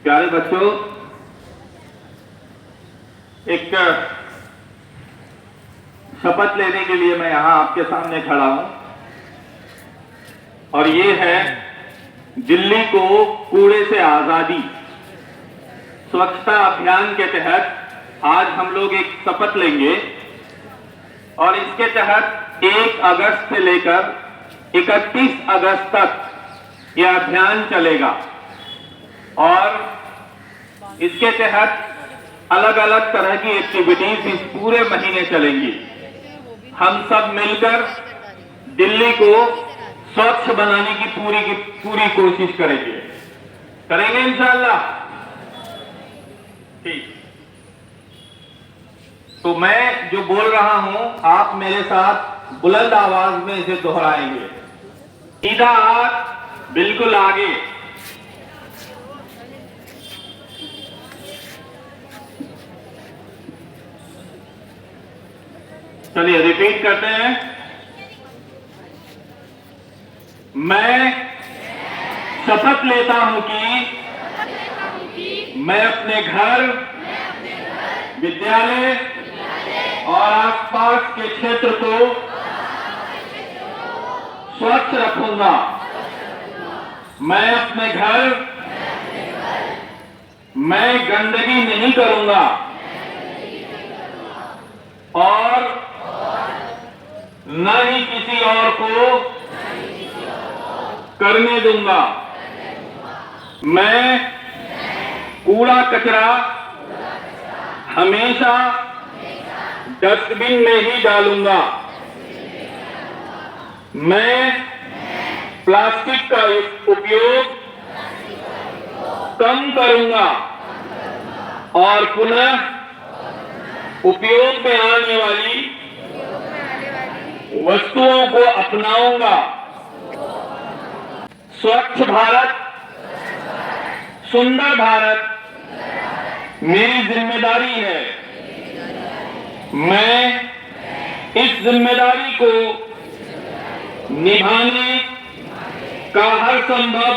प्यारे बच्चों, एक शपथ लेने के लिए मैं यहां आपके सामने खड़ा हूं और ये है दिल्ली को कूड़े से आजादी स्वच्छता अभियान के तहत आज हम लोग एक शपथ लेंगे और इसके तहत 1 अगस्त से लेकर 31 अगस्त तक यह अभियान चलेगा और इसके तहत अलग अलग तरह की एक्टिविटीज इस पूरे महीने चलेंगी। हम सब मिलकर दिल्ली को स्वच्छ बनाने की पूरी कोशिश करेंगे इंशाअल्लाह। ठीक, तो मैं जो बोल रहा हूं आप मेरे साथ बुलंद आवाज में इसे दोहराएंगे। सीधा हाथ बिल्कुल आगे, चलिए रिपीट करते हैं। मैं शपथ लेता हूं कि मैं अपने घर, विद्यालय और आसपास के क्षेत्र को स्वच्छ रखूंगा। मैं अपने घर में गंदगी नहीं करूंगा और न ही किसी और को करने दूंगा। मैं कूड़ा कचरा हमेशा डस्टबिन में ही डालूंगा। मैं प्लास्टिक का उपयोग कम करूंगा और पुनः उपयोग में आने वाली वस्तुओं को अपनाऊंगा। स्वच्छ भारत, सुंदर भारत मेरी जिम्मेदारी है। मैं इस जिम्मेदारी को निभाने का हर संभव